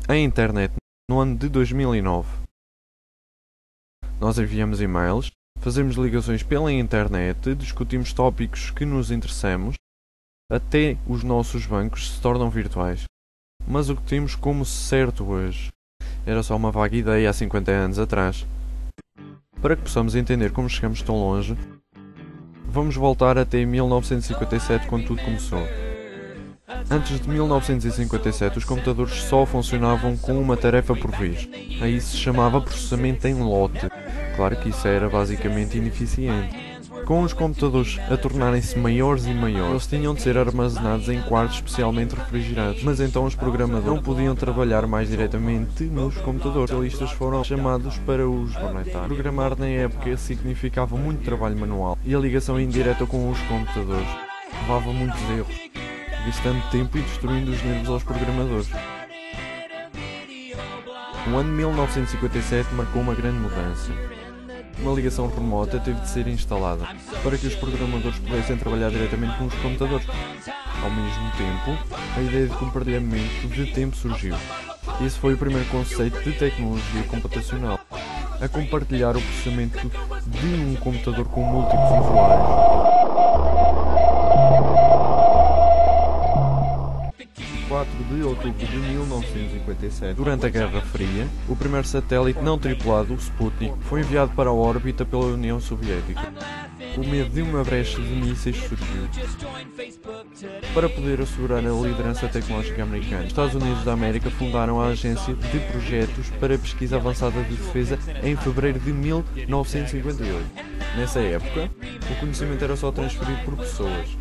a internet no ano de 2009. Nós enviamos e-mails, fazemos ligações pela internet, discutimos tópicos que nos interessamos, até os nossos bancos se tornam virtuais. Mas o que temos como certo hoje era só uma vaga ideia há 50 anos atrás. Para que possamos entender como chegamos tão longe, vamos voltar até 1957, quando tudo começou. Antes de 1957, os computadores só funcionavam com uma tarefa por vez. Aí se chamava processamento em lote. Claro que isso era basicamente ineficiente. Com os computadores a tornarem-se maiores e maiores, eles tinham de ser armazenados em quartos especialmente refrigerados. Mas então os programadores não podiam trabalhar mais diretamente nos computadores. Os especialistas foram chamados para os proletários. Programar na época significava muito trabalho manual e a ligação indireta com os computadores levava muitos erros, gastando tempo e destruindo os nervos aos programadores. O ano de 1957 marcou uma grande mudança. Uma ligação remota teve de ser instalada para que os programadores pudessem trabalhar diretamente com os computadores. Ao mesmo tempo, a ideia de compartilhamento de tempo surgiu. Esse foi o primeiro conceito de tecnologia computacional, a compartilhar o processamento de um computador com múltiplos usuários. 4 de outubro de 1957, durante a Guerra Fria, o primeiro satélite não tripulado, o Sputnik, foi enviado para a órbita pela União Soviética. O medo de uma brecha de mísseis surgiu. Para poder assegurar a liderança tecnológica americana, os Estados Unidos da América fundaram a Agência de Projetos para a Pesquisa Avançada de Defesa em fevereiro de 1958. Nessa época, o conhecimento era só transferido por pessoas.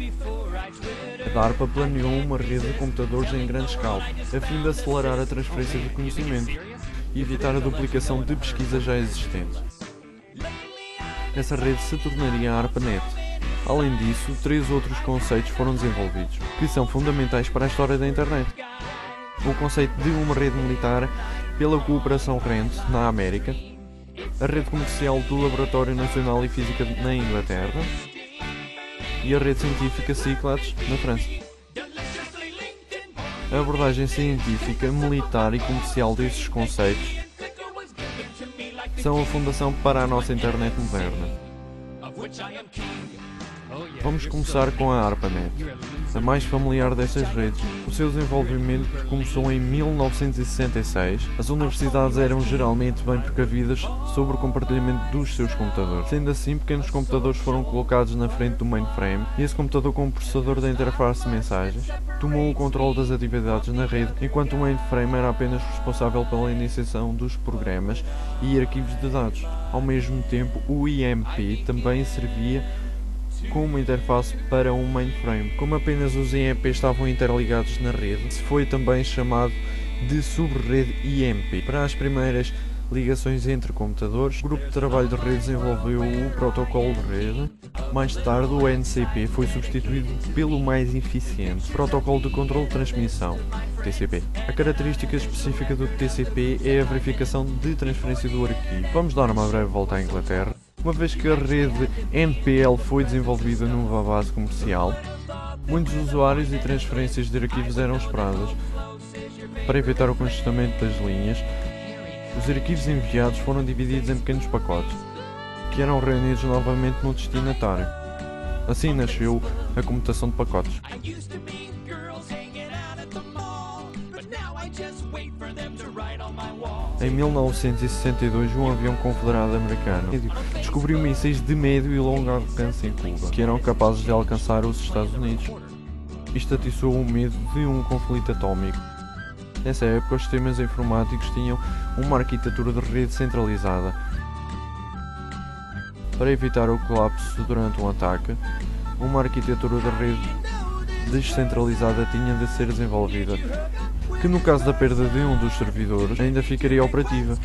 A DARPA planeou uma rede de computadores em grande escala, a fim de acelerar a transferência de conhecimento e evitar a duplicação de pesquisas já existentes. Essa rede se tornaria a ARPANET. Além disso, 3 outros conceitos foram desenvolvidos, que são fundamentais para a história da internet. O conceito de uma rede militar pela cooperação RAND na América, a rede comercial do Laboratório Nacional de Física na Inglaterra e a rede científica CICLADS na França. A abordagem científica, militar e comercial desses conceitos são a fundação para a nossa internet moderna. Vamos começar com a ARPANET, a mais familiar dessas redes. O seu desenvolvimento começou em 1966. As universidades eram geralmente bem precavidas sobre o compartilhamento dos seus computadores. Sendo assim, pequenos computadores foram colocados na frente do mainframe e esse computador, com o processador da interface de mensagens, tomou o controle das atividades na rede, enquanto o mainframe era apenas responsável pela iniciação dos programas e arquivos de dados. Ao mesmo tempo, o IMP também servia como uma interface para um mainframe. Como apenas os IMP estavam interligados na rede, se foi também chamado de subrede IMP. Para as primeiras ligações entre computadores, o grupo de trabalho de rede desenvolveu o protocolo de rede. Mais tarde, o NCP foi substituído pelo mais eficiente protocolo de controle de transmissão, TCP. A característica específica do TCP é a verificação de transferência do arquivo. Vamos dar uma breve volta à Inglaterra. Uma vez que a rede NPL foi desenvolvida numa base comercial, muitos usuários e transferências de arquivos eram esperadas. Para evitar o congestionamento das linhas, os arquivos enviados foram divididos em pequenos pacotes, que eram reunidos novamente no destinatário. Assim nasceu a comutação de pacotes. Em 1962, um avião confederado americano descobriu mísseis de médio e longo alcance em Cuba, que eram capazes de alcançar os Estados Unidos. Isto atiçou o medo de um conflito atómico. Nessa época, os sistemas informáticos tinham uma arquitetura de rede centralizada. Para evitar o colapso durante um ataque, uma arquitetura de rede descentralizada tinha de ser desenvolvida, que no caso da perda de um dos servidores ainda ficaria operativa.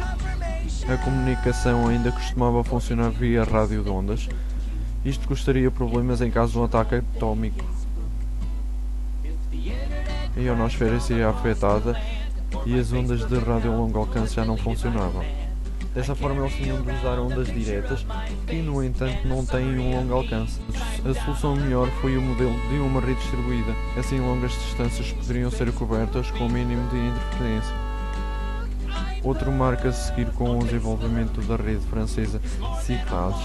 A comunicação ainda costumava funcionar via rádio de ondas. Isto causaria problemas em caso de um ataque atómico. A ionosfera seria afetada e as ondas de rádio a longo alcance já não funcionavam. Dessa forma, eles tinham de usar ondas diretas, que no entanto não têm um longo alcance. A solução melhor foi o modelo de uma rede distribuída. Assim, longas distâncias poderiam ser cobertas com o mínimo de interferência. Outro marco a seguir com o desenvolvimento da rede francesa Cyclades,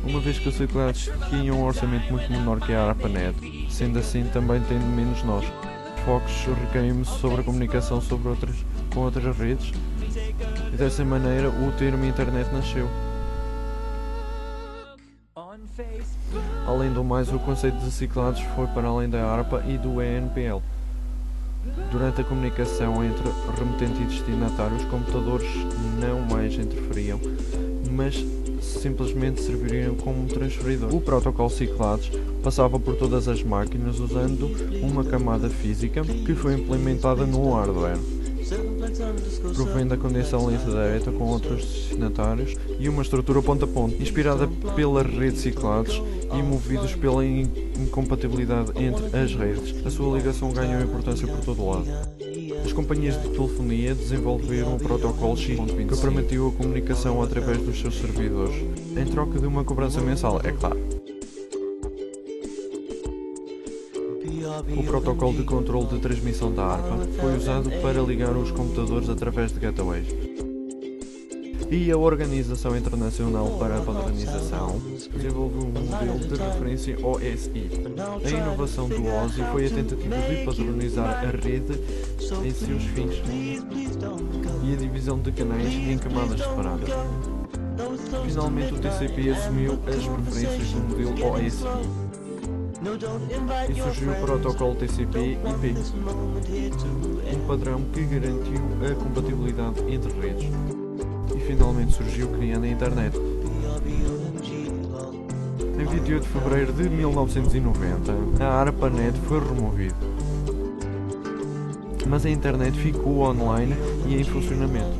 uma vez que o Cyclades tinha um orçamento muito menor que a ARPANET, sendo assim também tendo menos nós. Os focos recaem sobre a comunicação com outras redes, e dessa maneira o termo internet nasceu. Além do mais, o conceito de Cyclades foi para além da ARPA e do ENPL. Durante a comunicação entre remetente e destinatário, os computadores não mais interferiam, mas simplesmente serviriam como transferidor. O protocolo Cyclades passava por todas as máquinas usando uma camada física que foi implementada no hardware, provendo a conexão direta com outros destinatários e uma estrutura ponto a ponto, inspirada pela rede Cyclades e movidos pela incompatibilidade entre as redes. A sua ligação ganhou importância por todo lado. As companhias de telefonia desenvolveram o protocolo X.20, que permitiu a comunicação através dos seus servidores, em troca de uma cobrança mensal, é claro. O protocolo de controle de transmissão da ARPA foi usado para ligar os computadores através de gateways. E a Organização Internacional para a Padronização desenvolveu um modelo de referência OSI. A inovação do OSI foi a tentativa de padronizar a rede em seus fins e a divisão de canais em camadas separadas. Finalmente, o TCP assumiu as preferências do modelo OSI. E surgiu o protocolo TCP/IP, um padrão que garantiu a compatibilidade entre redes. E finalmente surgiu criando a internet. Em 28 de fevereiro de 1990, a ARPANET foi removida, mas a internet ficou online e em funcionamento.